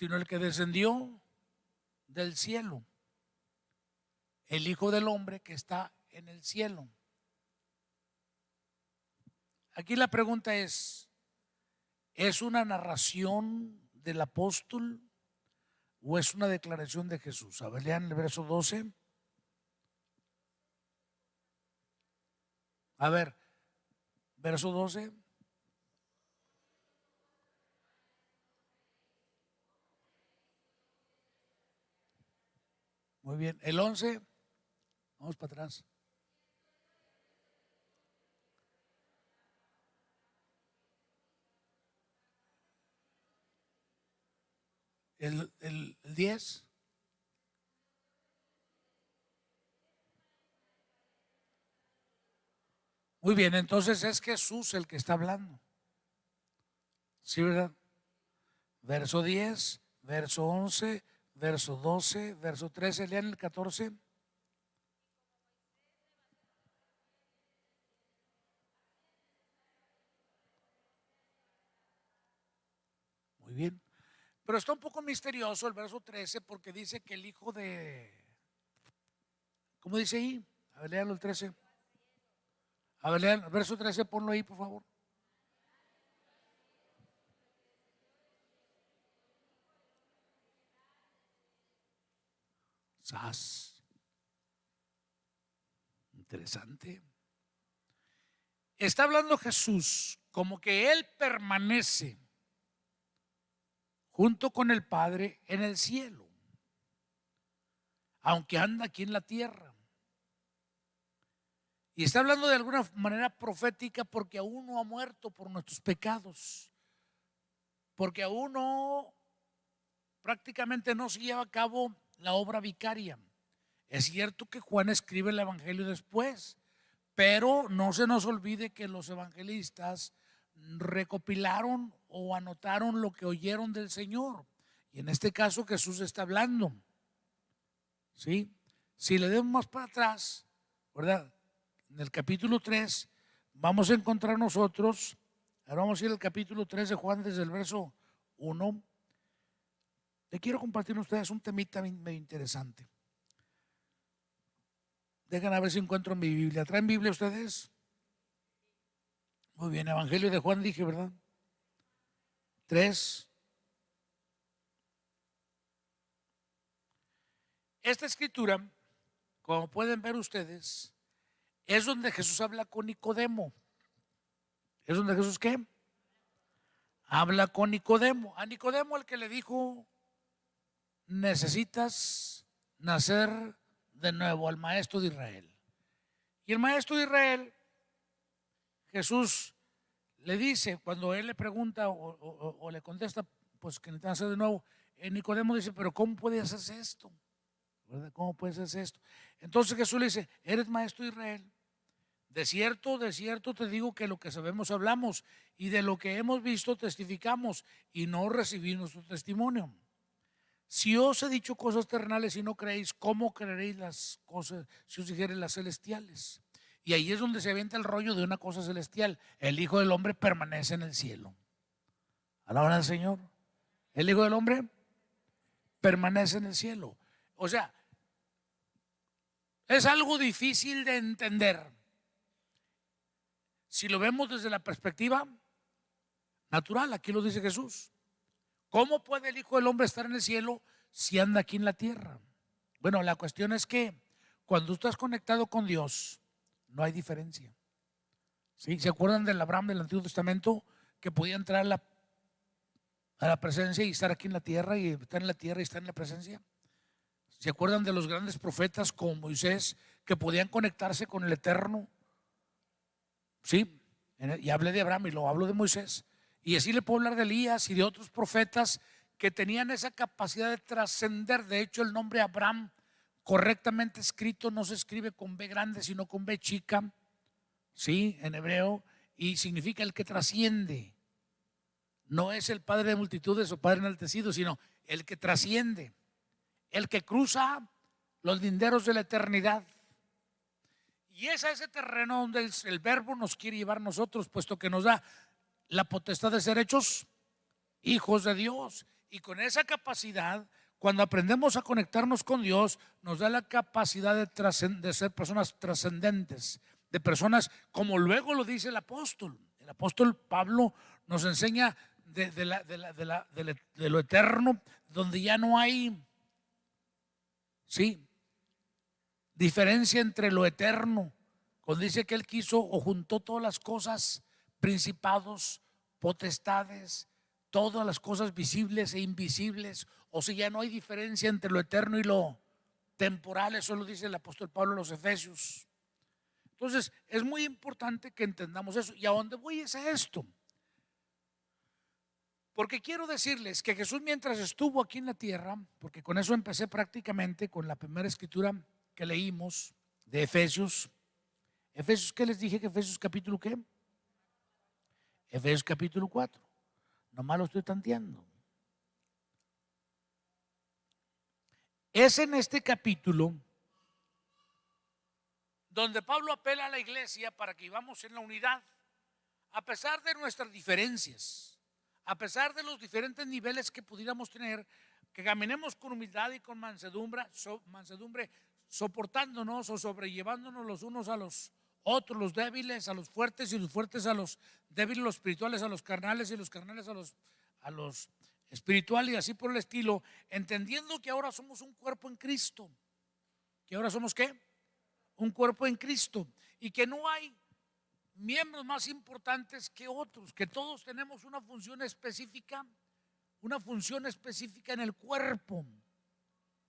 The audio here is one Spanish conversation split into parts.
sino el que descendió del cielo, el Hijo del Hombre que está en el cielo. Aquí la pregunta ¿es una narración del apóstol o es una declaración de Jesús? A ver, lean el verso 12. A ver, verso 12. Muy bien, el 11. Vamos para atrás. El 10. Muy bien, entonces es Jesús el que está hablando. ¿Sí, verdad? Verso 10, verso 11, verso 12, verso 13. Lean el 14. Muy bien. Pero está un poco misterioso el verso 13 porque dice que el hijo de... ¿Cómo dice ahí? A ver, léalo el 13. A ver, lean el verso 13, ponlo ahí, por favor. ¡Sas! Interesante. Está hablando Jesús como que Él permanece junto con el Padre en el cielo, aunque anda aquí en la tierra. Y está hablando de alguna manera profética porque aún no ha muerto por nuestros pecados, porque aún no, prácticamente no se lleva a cabo la obra vicaria. Es cierto que Juan escribe el Evangelio después, pero no se nos olvide que los evangelistas recopilaron o anotaron lo que oyeron del Señor. Y en este caso Jesús está hablando. ¿Sí? Si le demos más para atrás, ¿verdad? En el capítulo 3 vamos a encontrar nosotros, ahora vamos a ir al capítulo 3 de Juan desde el verso 1. Le quiero compartir a ustedes un temita medio interesante. Dejen a ver si encuentro mi Biblia. ¿Traen Biblia ustedes? Muy bien, Evangelio de Juan dije, ¿verdad? 3. Esta escritura, como pueden ver ustedes, es donde Jesús habla con Nicodemo. ¿Es donde Jesús qué? Habla con Nicodemo. A Nicodemo el que le dijo, necesitas nacer de nuevo, al maestro de Israel. Y el maestro de Israel, Jesús le dice, cuando él le pregunta o le contesta, pues que necesita nacer de nuevo, Nicodemo dice, pero ¿cómo puede hacerse esto? ¿Verdad? ¿Cómo puede hacerse esto? Entonces Jesús le dice, eres maestro de Israel. De cierto te digo que lo que sabemos hablamos y de lo que hemos visto testificamos y no recibimos tu testimonio. Si os he dicho cosas terrenales y no creéis, ¿cómo creeréis las cosas si os dijere las celestiales? Y ahí es donde se avienta el rollo de una cosa celestial. El Hijo del Hombre permanece en el cielo. Alaban al Señor. El Hijo del Hombre permanece en el cielo. O sea, es algo difícil de entender. Si lo vemos desde la perspectiva natural, aquí lo dice Jesús. ¿Cómo puede el Hijo del Hombre estar en el cielo si anda aquí en la tierra? Bueno, la cuestión es que cuando estás conectado con Dios, no hay diferencia. ¿Sí? ¿Se acuerdan del Abraham del Antiguo Testamento que podía entrar a la presencia y estar aquí en la tierra y estar en la tierra y estar en la presencia? ¿Se acuerdan de los grandes profetas como Moisés que podían conectarse con el Eterno? Sí, y hablé de Abraham y lo hablo de Moisés. Y así le puedo hablar de Elías y de otros profetas que tenían esa capacidad de trascender. De hecho, el nombre Abraham, correctamente escrito, no se escribe con B grande, sino con B chica, sí, en hebreo, y significa el que trasciende. No es el padre de multitudes o padre enaltecido, sino el que trasciende, el que cruza los linderos de la eternidad. Y es a ese terreno donde el verbo nos quiere llevar nosotros, puesto que nos da la potestad de ser hechos hijos de Dios. Y con esa capacidad, cuando aprendemos a conectarnos con Dios, nos da la capacidad de ser personas trascendentes, de personas como luego lo dice el apóstol. El apóstol Pablo nos enseña de lo eterno, donde ya no hay, sí, diferencia entre lo eterno. Cuando dice que él quiso o juntó todas las cosas, principados, potestades, todas las cosas visibles e invisibles. O sea, ya no hay diferencia entre lo eterno y lo temporal. Eso lo dice el apóstol Pablo en los Efesios. Entonces, es muy importante que entendamos eso. ¿Y a dónde voy es a esto? Porque quiero decirles que Jesús, mientras estuvo aquí en la tierra, porque con eso empecé prácticamente con la primera escritura que leímos de Efesios. Efesios, ¿qué les dije? Que Efesios capítulo ¿qué? Efesios capítulo 4. Nomás lo estoy tanteando. Es en este capítulo donde Pablo apela a la iglesia para que vivamos en la unidad, a pesar de nuestras diferencias, a pesar de los diferentes niveles que pudiéramos tener, que caminemos con humildad y con mansedumbre, soportándonos o sobrellevándonos los unos a los otros, los débiles a los fuertes y los fuertes a los débiles, los espirituales a los carnales y los carnales a los espirituales, y así por el estilo, entendiendo que ahora somos un cuerpo en Cristo. ¿Que ahora somos qué? Un cuerpo en Cristo, y que no hay miembros más importantes que otros, que todos tenemos una función específica en el cuerpo,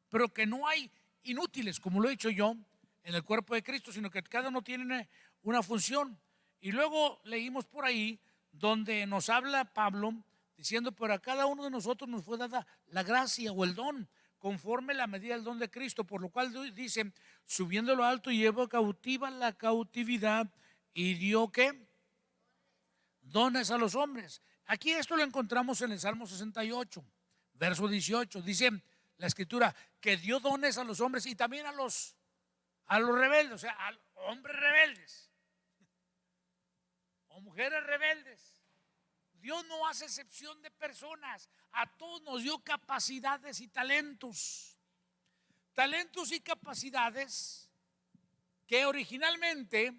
pero que no hay inútiles, como lo he dicho yo, en el cuerpo de Cristo, sino que cada uno tiene una función. Y luego leímos por ahí donde nos habla Pablo diciendo: pero a cada uno de nosotros nos fue dada la gracia o el don conforme la medida del don de Cristo, por lo cual dice: subiendo lo alto llevó cautiva la cautividad y dio ¿qué? Dones a los hombres. Aquí esto lo encontramos en el Salmo 68, verso 18. Dice la escritura que dio dones a los hombres y también a los rebeldes, o sea, a hombres rebeldes o mujeres rebeldes. Dios no hace excepción de personas, a todos nos dio capacidades y talentos y capacidades que originalmente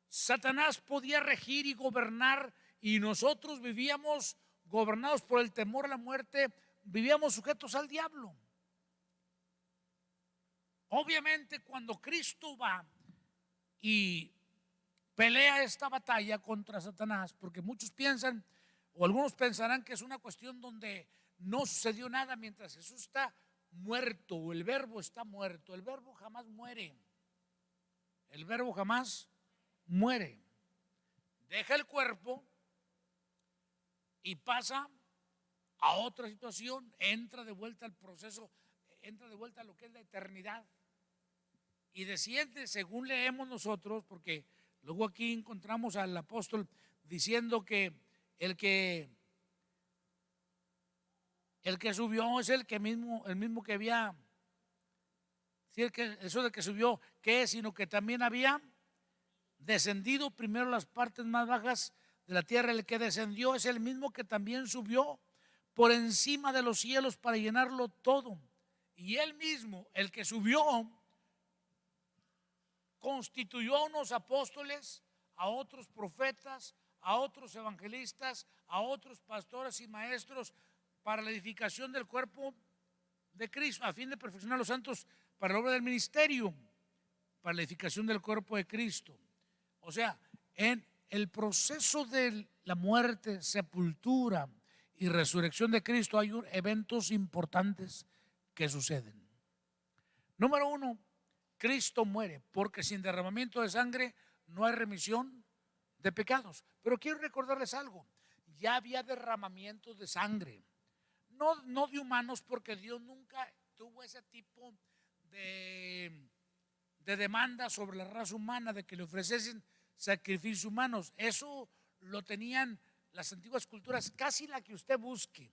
Satanás podía regir y gobernar, y nosotros vivíamos gobernados por el temor a la muerte, vivíamos sujetos al diablo. Obviamente, cuando Cristo va y pelea esta batalla contra Satanás, porque muchos piensan, o algunos pensarán, que es una cuestión donde no sucedió nada mientras Jesús está muerto, o el verbo está muerto. El verbo jamás muere. El verbo jamás muere. Deja el cuerpo y pasa a otra situación, entra de vuelta al proceso, entra de vuelta a lo que es la eternidad, y desciende, según leemos nosotros, porque luego aquí encontramos al apóstol diciendo que el que subió es el mismo que había, eso de que subió, ¿qué es? Sino que también había descendido primero las partes más bajas de la tierra. El que descendió es el mismo que también subió por encima de los cielos para llenarlo todo. Y él mismo, el que subió, constituyó a unos apóstoles, a otros profetas, a otros evangelistas, a otros pastores y maestros, para la edificación del cuerpo de Cristo, a fin de perfeccionar a los santos para la obra del ministerio, para la edificación del cuerpo de Cristo. O sea, en el proceso de la muerte, sepultura y resurrección de Cristo hay eventos importantes que suceden. Número uno, Cristo muere, porque sin derramamiento de sangre no hay remisión de pecados. Pero quiero recordarles algo: ya había derramamiento de sangre, no de humanos, porque Dios nunca tuvo ese tipo de demanda sobre la raza humana de que le ofreciesen sacrificios humanos. Eso lo tenían las antiguas culturas, casi la que usted busque.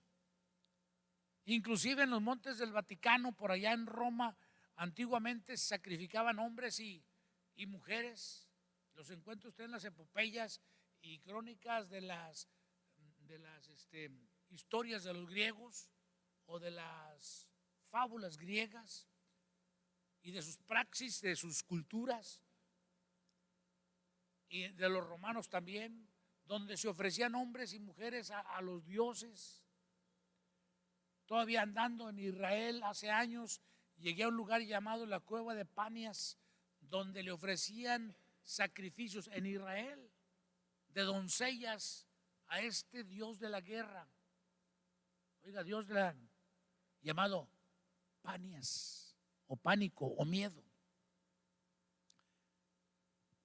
Inclusive en los montes del Vaticano, por allá en Roma, antiguamente se sacrificaban hombres y mujeres. Los encuentra usted en las epopeyas y crónicas de las historias de los griegos o de las fábulas griegas y de sus praxis, de sus culturas y de los romanos también, donde se ofrecían hombres y mujeres a los dioses. Todavía andando en Israel hace años, llegué a un lugar llamado la Cueva de Panias, donde le ofrecían sacrificios en Israel de doncellas a este dios de la guerra. Oiga, Dios llamado Panias, o pánico, o miedo.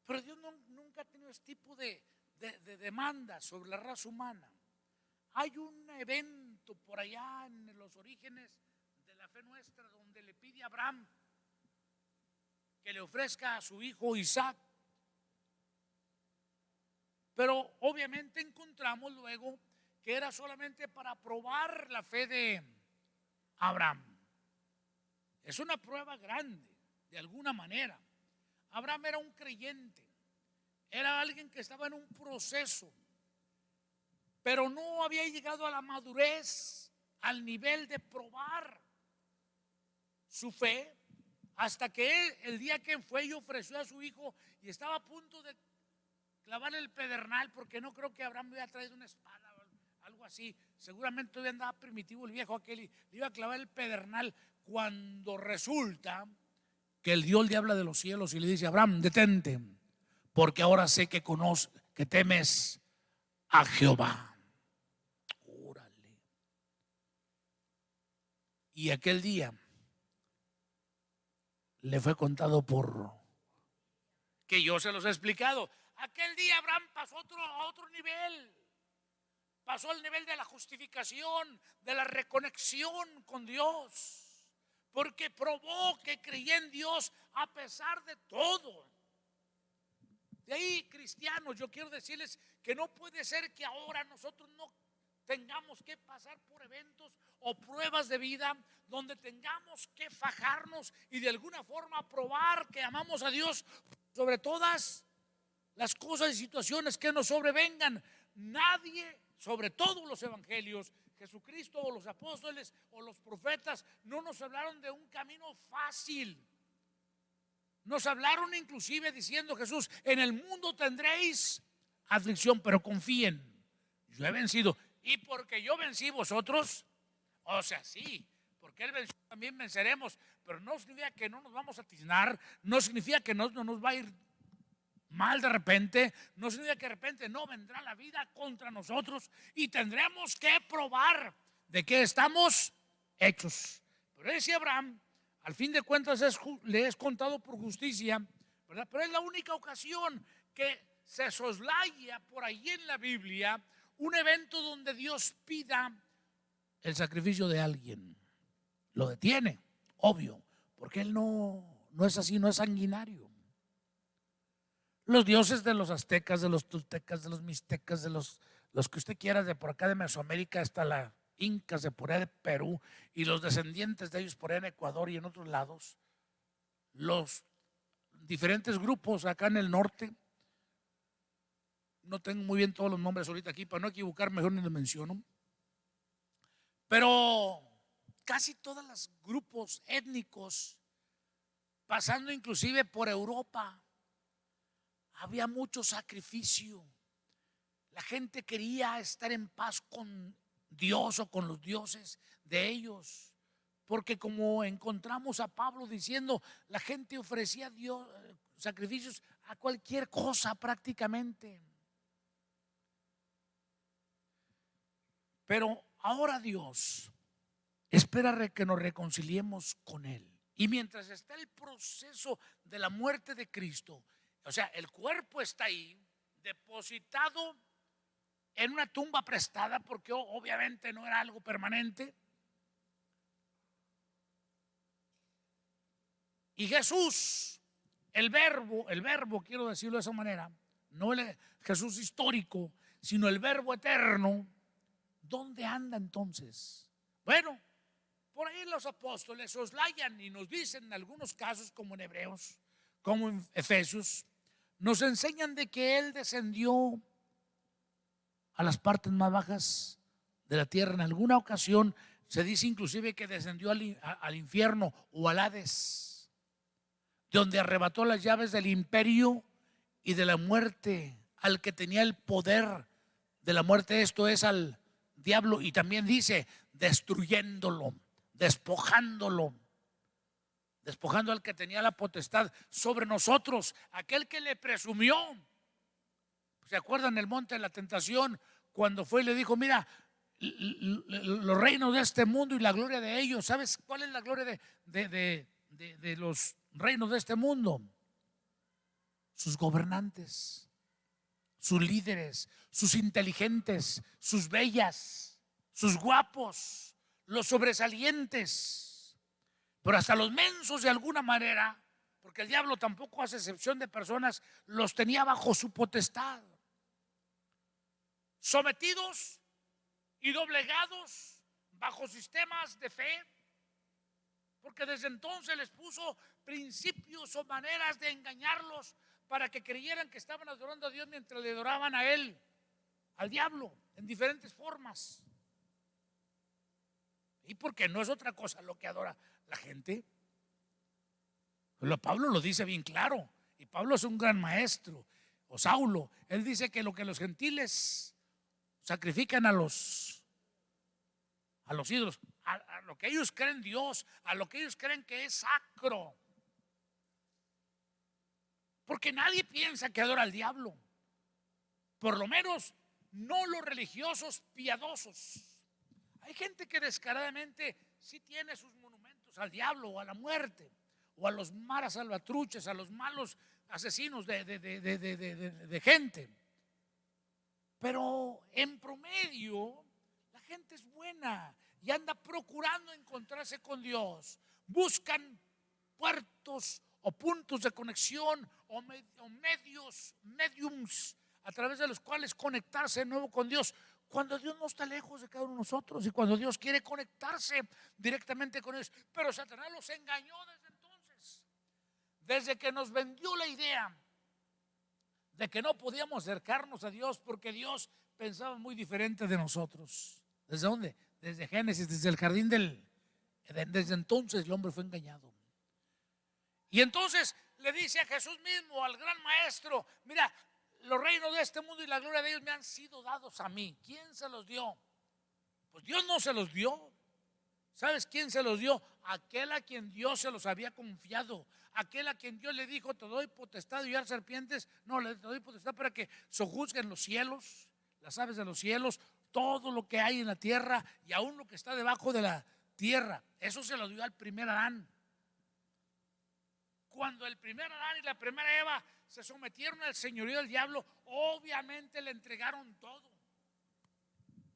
Pero Dios nunca ha tenido este tipo de demanda sobre la raza humana. Hay un evento por allá en los orígenes de la fe nuestra donde le pide a Abraham que le ofrezca a su hijo Isaac. Pero obviamente encontramos luego que era solamente para probar la fe de Abraham. Es una prueba grande, de alguna manera. Abraham era un creyente, era alguien que estaba en un proceso, pero no había llegado a la madurez, al nivel de probar su fe, hasta que él, el día que fue y ofreció a su hijo y estaba a punto de clavarle el pedernal, porque no creo que Abraham le había traído una espada o algo así, seguramente todavía andaba primitivo el viejo aquel y le iba a clavar el pedernal, cuando resulta que el Dios le habla de los cielos y le dice: Abraham, detente, porque ahora sé que que temes a Jehová. Órale. Y aquel día le fue contado por que yo se los he explicado. Aquel día Abraham pasó a otro nivel. Pasó al nivel de la justificación, de la reconexión con Dios, porque probó que creía en Dios a pesar de todo. De ahí, cristianos, yo quiero decirles que no puede ser que ahora nosotros no tengamos que pasar por eventos o pruebas de vida donde tengamos que fajarnos y de alguna forma probar que amamos a Dios sobre todas las cosas y situaciones que nos sobrevengan. Nadie, sobre todo los evangelios, Jesucristo o los apóstoles o los profetas, no nos hablaron de un camino fácil. Nos hablaron inclusive diciendo: Jesús, en el mundo tendréis aflicción, pero confíen, yo he vencido. Y porque yo vencí, vosotros, o sea, sí, porque Él venció, también venceremos. Pero no significa que no nos vamos a tiznar, no significa que no nos va a ir mal de repente, no significa que de repente no vendrá la vida contra nosotros y tendremos que probar de qué estamos hechos. Pero ese Abraham, al fin de cuentas, le es contado por justicia, ¿verdad? Pero es la única ocasión que se soslaya por ahí en la Biblia un evento donde Dios pida el sacrificio de alguien. Lo detiene, obvio, porque Él no es así, no es sanguinario. Los dioses de los aztecas, de los toltecas, de los mixtecas, de los que usted quiera, de por acá de Mesoamérica hasta la incas de por allá de Perú y los descendientes de ellos por allá en Ecuador y en otros lados, los diferentes grupos acá en el norte, no tengo muy bien todos los nombres ahorita aquí, para no equivocarme mejor ni los menciono, pero casi todos los grupos étnicos, pasando inclusive por Europa, había mucho sacrificio. La gente quería estar en paz con Dios o con los dioses de ellos, porque como encontramos a Pablo diciendo, la gente ofrecía a Dios sacrificios a cualquier cosa prácticamente. Pero ahora Dios espera que nos reconciliemos con Él. Y mientras está el proceso de la muerte de Cristo, o sea, el cuerpo está ahí, depositado en una tumba prestada, porque obviamente no era algo permanente. Y Jesús, el verbo, quiero decirlo de esa manera, no el Jesús histórico, sino el verbo eterno, ¿dónde anda entonces? Bueno, por ahí los apóstoles soslayan y nos dicen en algunos casos, como en Hebreos, como en Efesios, nos enseñan de que Él descendió a las partes más bajas de la tierra. En alguna ocasión se dice inclusive que descendió al infierno o al Hades, donde arrebató las llaves del imperio y de la muerte al que tenía el poder de la muerte, esto es al diablo, y también dice destruyéndolo, despojando al que tenía la potestad sobre nosotros, aquel que le presumió. ¿Se acuerdan el monte de la tentación cuando fue y le dijo, mira, los reinos de este mundo y la gloria de ellos? ¿Sabes cuál es la gloria de los reinos de este mundo? Sus gobernantes, sus líderes, sus inteligentes, sus bellas, sus guapos, los sobresalientes. Pero hasta los mensos, de alguna manera, porque el diablo tampoco hace excepción de personas, los tenía bajo su potestad, sometidos y doblegados bajo sistemas de fe, porque desde entonces les puso principios o maneras de engañarlos para que creyeran que estaban adorando a Dios mientras le adoraban a él, al diablo, en diferentes formas. Y porque no es otra cosa lo que adora la gente. Pablo lo dice bien claro, y Pablo es un gran maestro. O Saulo, él dice que lo que los gentiles sacrifican a los ídolos, a lo que ellos creen Dios, a lo que ellos creen que es sacro. Porque nadie piensa que adora al diablo, por lo menos no los religiosos piadosos. Hay gente que descaradamente sí tiene sus monumentos al diablo o a la muerte, o a los maras salvatruches, a los malos asesinos de gente. Pero en promedio la gente es buena y anda procurando encontrarse con Dios. Buscan puertos o puntos de conexión o mediums a través de los cuales conectarse de nuevo con Dios, cuando Dios no está lejos de cada uno de nosotros y cuando Dios quiere conectarse directamente con ellos. Pero Satanás los engañó desde entonces, desde que nos vendió la idea de que no podíamos acercarnos a Dios porque Dios pensaba muy diferente de nosotros. ¿Desde dónde? Desde Génesis, desde el jardín desde entonces el hombre fue engañado. Y entonces le dice a Jesús mismo, al gran maestro, mira, los reinos de este mundo y la gloria de ellos me han sido dados a mí. ¿Quién se los dio? Pues Dios no se los dio. ¿Sabes quién se los dio? Aquel a quien Dios se los había confiado, aquel a quien Dios le dijo, te doy potestad de hollar serpientes. No, le doy potestad para que sojuzguen los cielos, las aves de los cielos, todo lo que hay en la tierra y aún lo que está debajo de la tierra. Eso se lo dio al primer Adán. Cuando el primer Adán y la primera Eva se sometieron al señorío del diablo, obviamente le entregaron todo.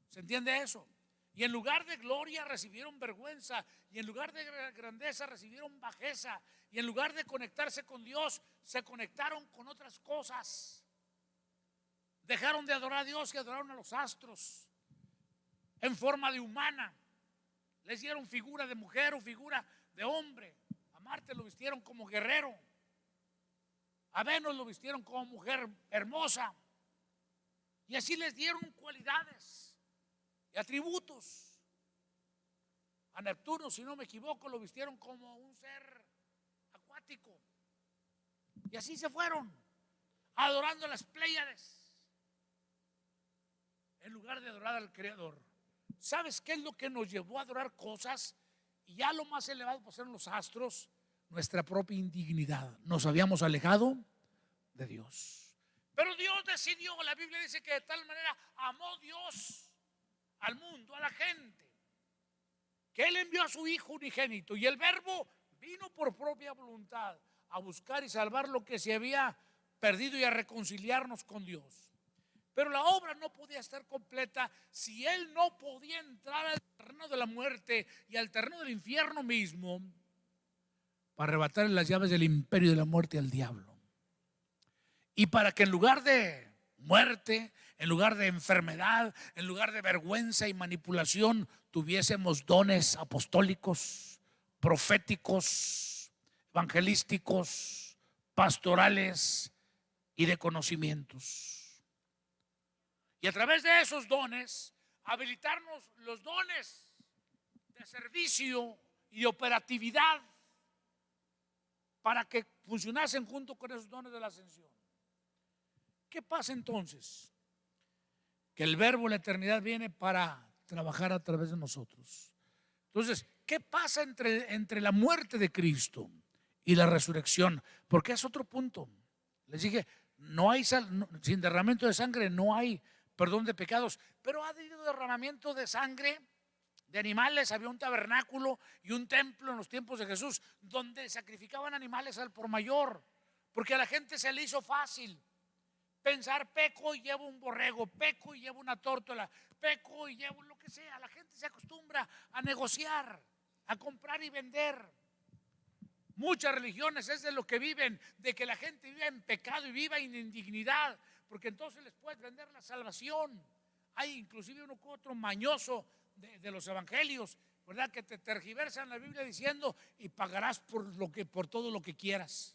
¿Se entiende eso? Y en lugar de gloria recibieron vergüenza, y en lugar de grandeza recibieron bajeza, y en lugar de conectarse con Dios se conectaron con otras cosas. Dejaron de adorar a Dios y adoraron a los astros en forma de humana. Les dieron figura de mujer o figura de hombre. A Marte lo vistieron como guerrero, a Venus lo vistieron como mujer hermosa, y así les dieron cualidades y atributos. A Neptuno, si no me equivoco, lo vistieron como un ser acuático, y así se fueron adorando a las Pléyades en lugar de adorar al Creador. ¿Sabes qué es lo que nos llevó a adorar cosas? Y ya lo más elevado pues eran los astros, nuestra propia indignidad. Nos habíamos alejado de Dios. Pero Dios decidió, la Biblia dice que de tal manera amó Dios al mundo, a la gente, que Él envió a su Hijo unigénito, y el Verbo vino por propia voluntad a buscar y salvar lo que se había perdido y a reconciliarnos con Dios. Pero la obra no podía estar completa si Él no podía entrar al terreno de la muerte y al terreno del infierno mismo para arrebatar las llaves del imperio de la muerte al diablo. Y para que en lugar de muerte, en lugar de enfermedad, en lugar de vergüenza y manipulación, tuviésemos dones apostólicos, proféticos, evangelísticos, pastorales y de conocimientos. Y a través de esos dones, habilitarnos los dones de servicio y operatividad para que funcionasen junto con esos dones de la ascensión. ¿Qué pasa entonces? Que el verbo de la eternidad viene para trabajar a través de nosotros. Entonces, ¿qué pasa entre la muerte de Cristo y la resurrección? Porque es otro punto. Les dije, no hay sin derramamiento de sangre no hay perdón de pecados, pero ha habido derramamiento de sangre de animales. Había un tabernáculo y un templo en los tiempos de Jesús donde sacrificaban animales al por mayor, porque a la gente se le hizo fácil pensar: peco y llevo un borrego, peco y llevo una tórtola, peco y llevo lo que sea. La gente se acostumbra a negociar, a comprar y vender. Muchas religiones es de lo que viven, de que la gente viva en pecado y viva en indignidad, porque entonces les puedes vender la salvación. Hay inclusive uno que otro mañoso de los evangelios, ¿verdad?, que te tergiversan la Biblia diciendo: y pagarás por todo lo que quieras.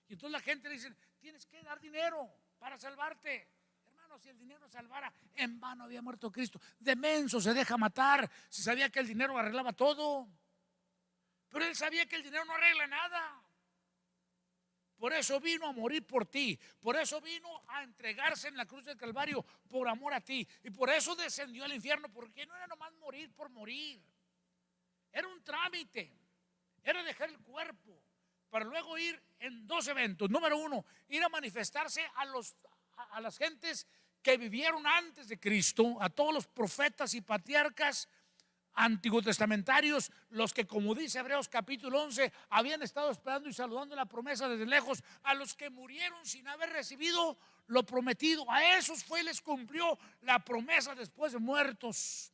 Y entonces la gente le dice: tienes que dar dinero para salvarte. Hermano, si el dinero salvara, en vano había muerto Cristo. De menso se deja matar si sabía que el dinero arreglaba todo. Pero él sabía que el dinero no arregla nada. Por eso vino a morir por ti. Por eso vino a entregarse en la cruz del Calvario por amor a ti. Y por eso descendió al infierno, porque no era nomás morir por morir. Era un trámite. Era dejar el cuerpo para luego ir en dos eventos. Número uno, ir a manifestarse a las gentes que vivieron antes de Cristo, a todos los profetas y patriarcas antiguos testamentarios, los que, como dice Hebreos capítulo 11, habían estado esperando y saludando la promesa desde lejos, a los que murieron sin haber recibido lo prometido. A esos les cumplió la promesa después de muertos.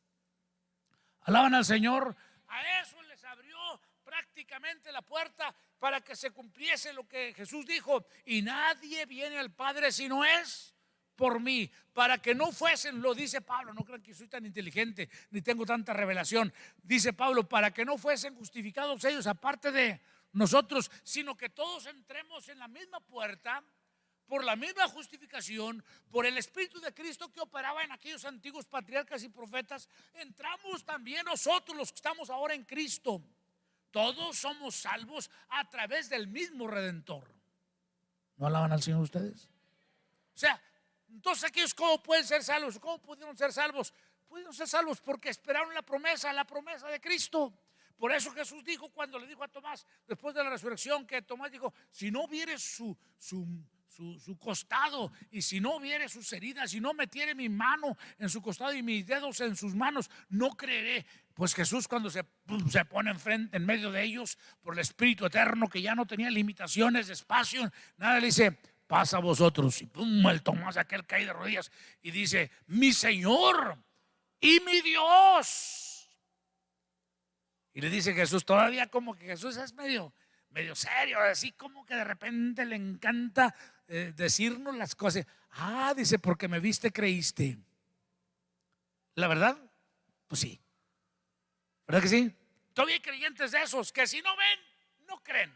Alaban al Señor. A eso les abrió prácticamente la puerta para que se cumpliese lo que Jesús dijo: y nadie viene al Padre si no es por mí. Para que no fuesen, lo dice Pablo, no crean que soy tan inteligente ni tengo tanta revelación. Dice Pablo: para que no fuesen justificados ellos aparte de nosotros, sino que todos entremos en la misma puerta, por la misma justificación, por el Espíritu de Cristo que operaba en aquellos antiguos patriarcas y profetas. Entramos también nosotros, los que estamos ahora en Cristo. Todos somos salvos a través del mismo Redentor. ¿No alaban al Señor ustedes? O sea, entonces aquellos, ¿cómo pueden ser salvos? ¿Cómo pudieron ser salvos? Pudieron ser salvos porque esperaron la promesa de Cristo. Por eso Jesús dijo, cuando le dijo a Tomás después de la resurrección, que Tomás dijo: si no vieres su costado, y si no viere sus heridas, si no metiere mi mano en su costado y mis dedos en sus manos, no creeré. Pues Jesús, cuando se pone en medio de ellos por el Espíritu Eterno, que ya no tenía limitaciones de espacio, nada, le dice: pasa a vosotros. Y pum, el Tomás aquel cae de rodillas y dice: mi Señor y mi Dios. Y le dice Jesús, todavía como que Jesús es medio serio, así como que de repente le encanta decirnos las cosas. Dice: porque me viste, creíste. La verdad, pues sí. ¿Verdad que sí? Todavía hay creyentes de esos que si no ven, no creen.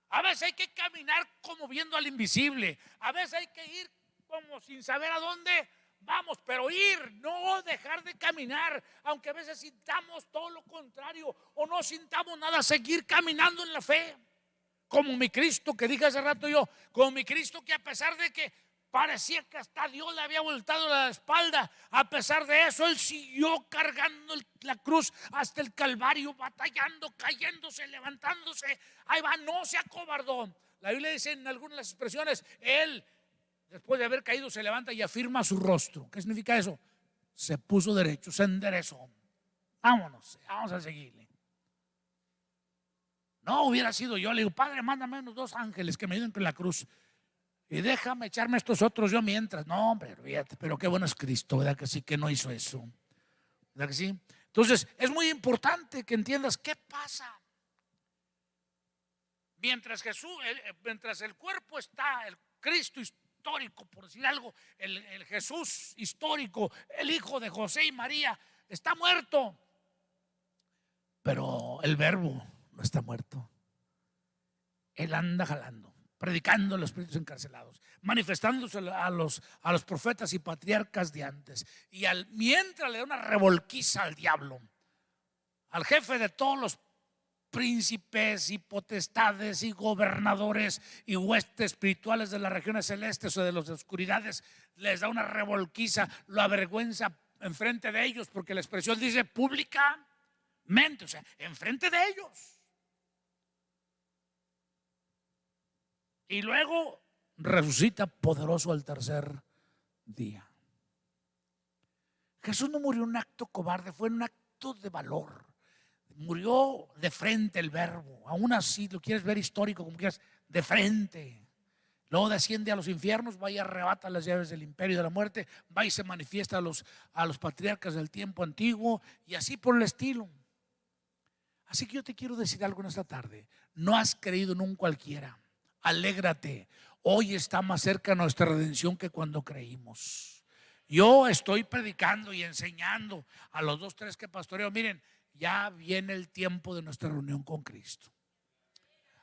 A veces hay que caminar como viendo al invisible. A veces hay que ir como sin saber a dónde vamos, pero ir, no dejar de caminar. Aunque a veces sintamos todo lo contrario o no sintamos nada, seguir caminando en la fe. Como mi Cristo, que dije hace rato yo, como mi Cristo, que a pesar de que parecía que hasta Dios le había voltado la espalda, a pesar de eso él siguió cargando la cruz hasta el Calvario, batallando, cayéndose, levantándose. Ahí va, no se acobardó. La Biblia dice en algunas de las expresiones: él, después de haber caído, se levanta y afirma su rostro. ¿Qué significa eso? Se puso derecho, se enderezó. Vámonos, vamos a seguirle. No hubiera sido yo, le digo: Padre, mándame unos 2 ángeles que me ayuden con la cruz y déjame echarme estos otros yo mientras. No, hombre, fíjate, pero qué bueno es Cristo, ¿verdad que sí? Que no hizo eso, ¿verdad que sí? Entonces es muy importante que entiendas qué pasa. Mientras el cuerpo está, el Cristo histórico, por decir algo, el Jesús histórico, el hijo de José y María, está muerto. Pero el verbo no está muerto. Él anda jalando, predicando a los espíritus encarcelados, manifestándose a los profetas y patriarcas de antes. Y mientras le da una revolquiza al diablo, al jefe de todos los príncipes y potestades y gobernadores y huestes espirituales de las regiones celestes o de las oscuridades, les da una revolquiza, lo avergüenza enfrente de ellos, porque la expresión dice públicamente, o sea, enfrente de ellos. Y luego resucita poderoso al tercer día. Jesús no murió en un acto cobarde, fue en un acto de valor. Murió de frente el verbo. Aún así, lo quieres ver histórico, como quieras, de frente. Luego desciende a los infiernos, va y arrebata las llaves del imperio de la muerte, va y se manifiesta a los patriarcas del tiempo antiguo, y así por el estilo. Así que yo te quiero decir algo en esta tarde. No has creído en un cualquiera. Alégrate. Hoy está más cerca nuestra redención que cuando creímos. Yo estoy predicando y enseñando a los 2, 3 que pastoreo. Miren, ya viene el tiempo de nuestra reunión con Cristo.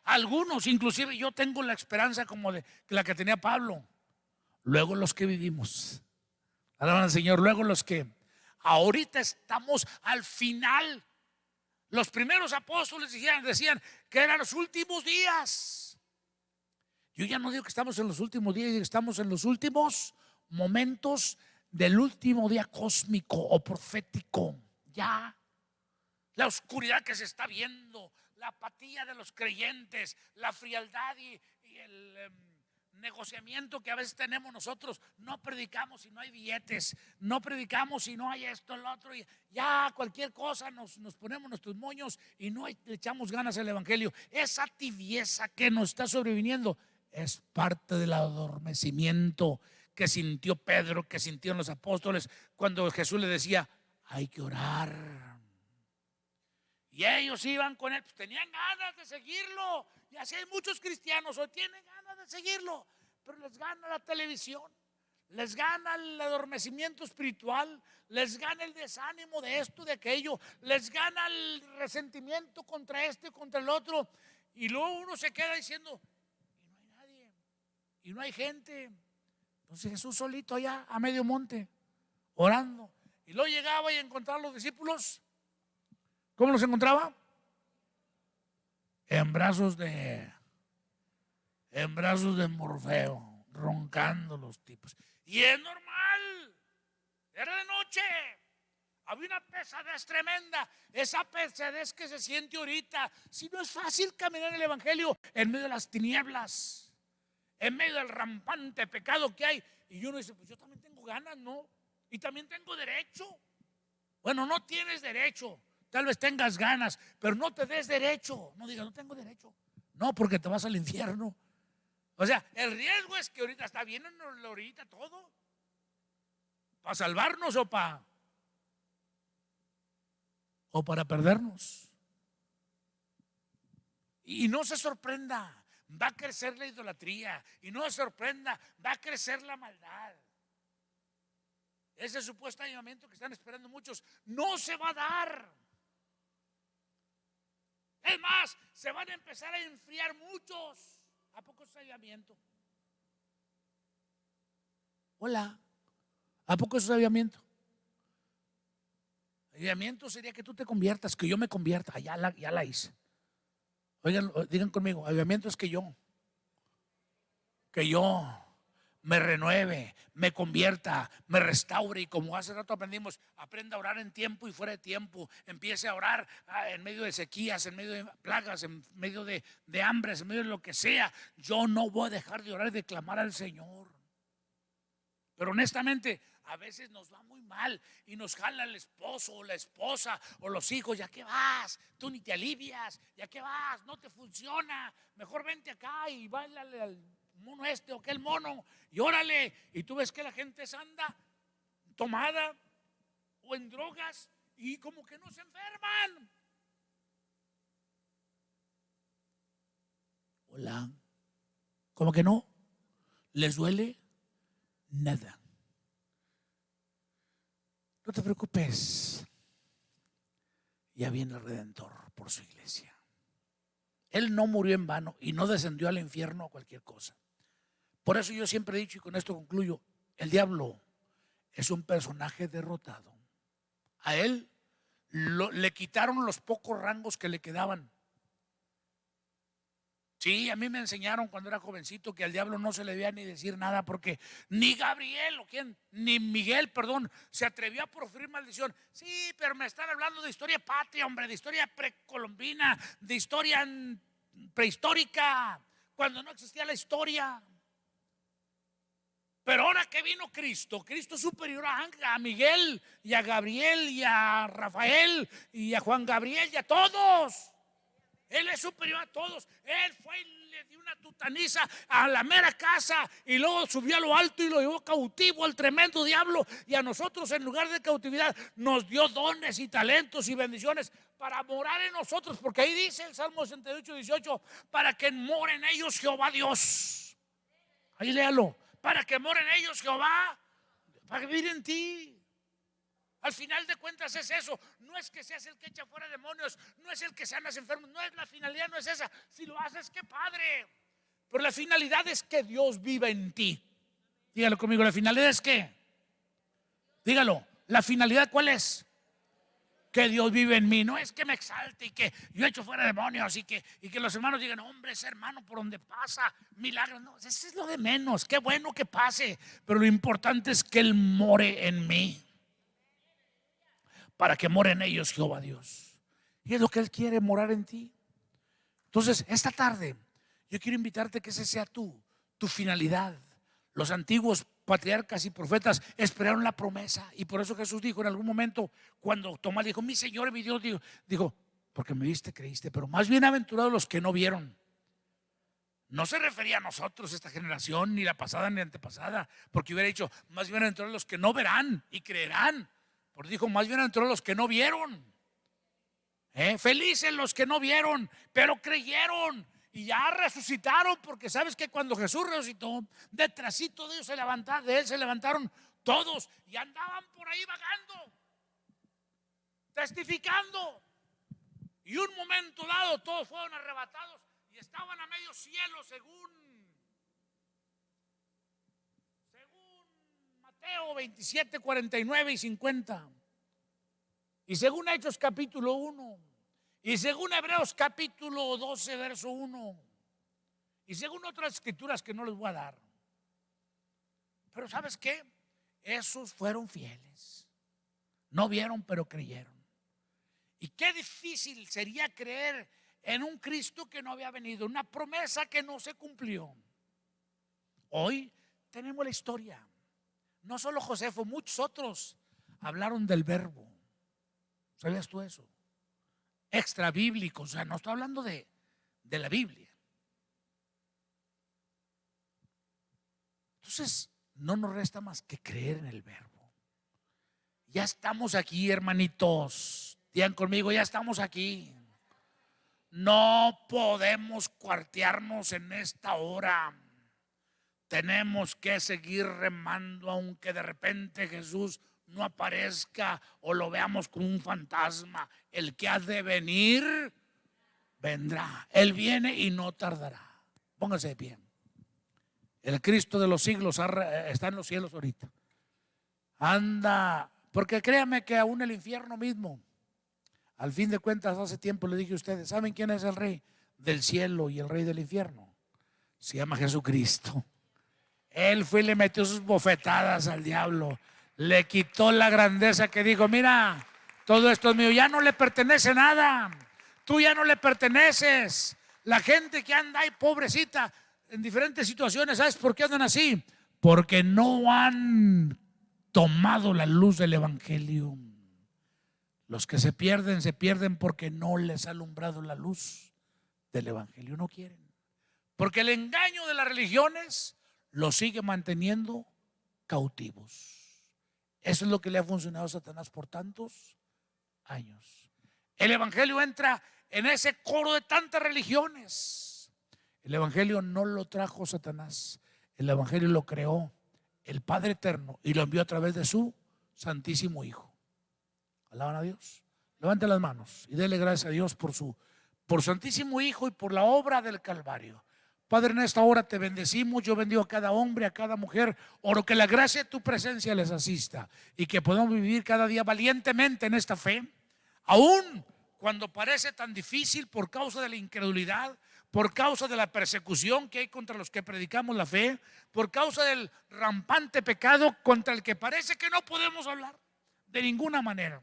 Algunos, inclusive yo tengo la esperanza como de la que tenía Pablo. Luego los que vivimos, alaban al Señor. Luego los que ahorita estamos al final. Los primeros apóstoles decían que eran los últimos días. Yo ya no digo que estamos en los últimos días, digo que estamos en los últimos momentos del último día cósmico o profético. Ya la oscuridad que se está viendo, la apatía de los creyentes, la frialdad y el negociamiento que a veces tenemos nosotros. No predicamos si no hay billetes, no predicamos si no hay esto, el otro, y ya cualquier cosa nos ponemos nuestros moños y no le echamos ganas al evangelio. Esa tibieza que nos está sobreviniendo es parte del adormecimiento que sintió Pedro, que sintieron los apóstoles cuando Jesús le decía: hay que orar. Y ellos iban con él, pues tenían ganas de seguirlo. Y así hay muchos cristianos hoy tienen ganas de seguirlo, pero les gana la televisión, les gana el adormecimiento espiritual, les gana el desánimo de esto, de aquello, les gana el resentimiento contra este y contra el otro. Y luego uno se queda diciendo: y no hay nadie, y no hay gente. Entonces Jesús solito allá a medio monte, orando. Y luego llegaba y encontraba a los discípulos. ¿Cómo los encontraba? En brazos de Morfeo, roncando los tipos. Y es normal, era de noche, había una pesadez tremenda. Esa pesadez que se siente ahorita. Si no es fácil caminar en el evangelio en medio de las tinieblas, en medio del rampante pecado que hay. Y uno dice: pues yo también tengo ganas, ¿no? Y también tengo derecho. Bueno, no tienes derecho. Tal vez tengas ganas, pero no te des derecho. No digas: no tengo derecho. No, porque te vas al infierno. O sea, el riesgo es que ahorita está bien ahorita todo, para salvarnos o para perdernos. Y no se sorprenda, va a crecer la idolatría. Y no se sorprenda, va a crecer la maldad. Ese supuesto avivamiento que están esperando muchos no se va a dar. Es más, se van a empezar a enfriar muchos. ¿A poco es avivamiento? Hola, ¿a poco es avivamiento? Avivamiento sería que tú te conviertas, que yo me convierta. Ya la hice. Oigan, digan conmigo: avivamiento es que yo me renueve, me convierta, me restaure. Y como hace rato aprendimos, aprenda a orar en tiempo y fuera de tiempo. Empiece a orar en medio de sequías, en medio de plagas, en medio de hambres, en medio de lo que sea. Yo no voy a dejar de orar y de clamar al Señor. Pero honestamente, a veces nos va muy mal y nos jala el esposo o la esposa o los hijos: ¿ya qué vas? Tú ni te alivias. ¿Ya qué vas? No te funciona. Mejor vente acá y báilale al mono este o aquel mono y órale. Y tú ves que la gente se anda tomada o en drogas y como que no se enferman. Hola, ¿cómo que no? ¿Les duele? Nada. No te preocupes, ya viene el Redentor por su iglesia. Él no murió en vano y no descendió al infierno a cualquier cosa. Por eso yo siempre he dicho, y con esto concluyo, el diablo es un personaje derrotado. A él le quitaron los pocos rangos que le quedaban. Sí, a mí me enseñaron cuando era jovencito que al diablo no se le debía ni decir nada, porque ni Gabriel o quién, ni Miguel, perdón, se atrevió a proferir maldición. Sí, pero me están hablando de historia patria, hombre, de historia precolombina, de historia prehistórica, cuando no existía la historia. Pero ahora que vino Cristo, Cristo es superior a Miguel y a Gabriel y a Rafael y a Juan Gabriel y a todos. Él es superior a todos. Él fue y le dio una tutaniza a la mera casa y luego subió a lo alto y lo llevó cautivo al tremendo diablo. Y a nosotros, en lugar de cautividad, nos dio dones y talentos y bendiciones para morar en nosotros. Porque ahí dice el Salmo 68, 18: para que more en ellos Jehová Dios. Ahí léalo. Para que more en ellos Jehová, para vivir en ti. Al final de cuentas es eso. No es que seas el que echa fuera demonios, no es el que sanas enfermos, no es la finalidad, no es esa. Si lo haces, qué padre. Pero la finalidad es que Dios viva en ti. Dígalo conmigo, la finalidad es que, dígalo, la finalidad ¿cuál es? Que Dios vive en mí. No es que me exalte y que yo echo fuera demonios y que los hermanos digan, hombre, ese hermano por donde pasa milagros. No, eso es lo de menos. Qué bueno que pase, pero lo importante es que Él more en mí, para que more en ellos Jehová Dios. Y es lo que Él quiere, morar en ti. Entonces, esta tarde yo quiero invitarte que ese sea tu finalidad. Los antiguos patriarcas y profetas esperaron la promesa, y por eso Jesús dijo en algún momento, cuando Tomás dijo, mi Señor y mi Dios, dijo, porque me viste, creíste. Pero más bienaventurados los que no vieron. No se refería a nosotros, esta generación, ni la pasada ni la antepasada, porque hubiera dicho, más bienaventurados los que no verán y creerán. Porque dijo, más bienaventurados los que no vieron. Felices los que no vieron, pero creyeron y ya resucitaron. Porque sabes que cuando Jesús resucitó, detrásito de él se levantaron todos y andaban por ahí vagando, testificando. Y un momento dado todos fueron arrebatados y estaban a medio cielo, según Mateo 27, 49 y 50. Y según Hechos capítulo 1, y según Hebreos capítulo 12 verso 1, y según otras escrituras que no les voy a dar. Pero ¿sabes qué? Esos fueron fieles. No vieron, pero creyeron. Y qué difícil sería creer en un Cristo que no había venido, una promesa que no se cumplió. Hoy tenemos la historia. No solo Josefo, muchos otros hablaron del verbo. ¿Sabías tú eso? Extra bíblico, o sea, no estoy hablando de la Biblia. Entonces, no nos resta más que creer en el verbo. Ya estamos aquí, hermanitos. Digan conmigo, ya estamos aquí. No podemos cuartearnos en esta hora. Tenemos que seguir remando, aunque de repente Jesús no aparezca o lo veamos como un fantasma. El que ha de venir, vendrá. Él viene y no tardará. Póngase de pie. El Cristo de los siglos está en los cielos ahorita. Anda, porque créame que aún el infierno mismo, al fin de cuentas, hace tiempo le dije a ustedes, ¿saben quién es el rey del cielo y el rey del infierno? Se llama Jesucristo. Él fue y le metió sus bofetadas al diablo. Le quitó la grandeza, que dijo, mira, todo esto es mío, ya no le pertenece nada. Tú ya no le perteneces. La gente que anda ahí, pobrecita, en diferentes situaciones, ¿sabes por qué andan así? Porque no han tomado la luz del evangelio. Los que se pierden porque no les ha alumbrado la luz del evangelio. No quieren. Porque el engaño de las religiones los sigue manteniendo cautivos. Eso es lo que le ha funcionado a Satanás por tantos años. El evangelio entra en ese coro de tantas religiones. El evangelio no lo trajo Satanás. El evangelio lo creó el Padre Eterno y lo envió a través de su Santísimo Hijo. Alaban a Dios. Levanten las manos y denle gracias a Dios por su Santísimo Hijo y por la obra del Calvario. Padre, en esta hora te bendecimos. Yo bendigo a cada hombre, a cada mujer. Oro que la gracia de tu presencia les asista y que podamos vivir cada día valientemente en esta fe, aún cuando parece tan difícil por causa de la incredulidad, por causa de la persecución que hay contra los que predicamos la fe, por causa del rampante pecado contra el que parece que no podemos hablar de ninguna manera.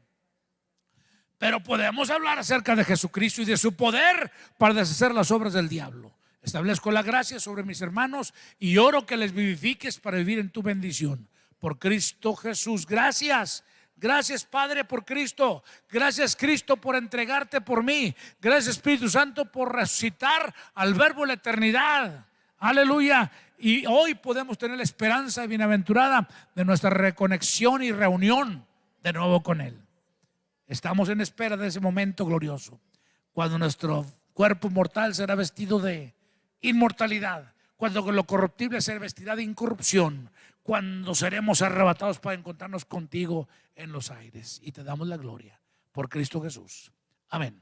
Pero podemos hablar acerca de Jesucristo y de su poder para deshacer las obras del diablo. Establezco la gracia sobre mis hermanos y oro que les vivifiques para vivir en tu bendición. Por Cristo Jesús. Gracias. Gracias, Padre, por Cristo. Gracias, Cristo, por entregarte por mí. Gracias, Espíritu Santo, por resucitar al Verbo en la eternidad. Aleluya. Y hoy podemos tener la esperanza bienaventurada de nuestra reconexión y reunión de nuevo con Él. Estamos en espera de ese momento glorioso, cuando nuestro cuerpo mortal será vestido de inmortalidad, cuando lo corruptible será vestido de incorrupción, cuando seremos arrebatados para encontrarnos contigo en los aires. Y te damos la gloria por Cristo Jesús. Amén.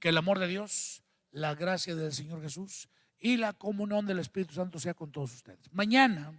Que el amor de Dios, la gracia del Señor Jesús y la comunión del Espíritu Santo sea con todos ustedes. Mañana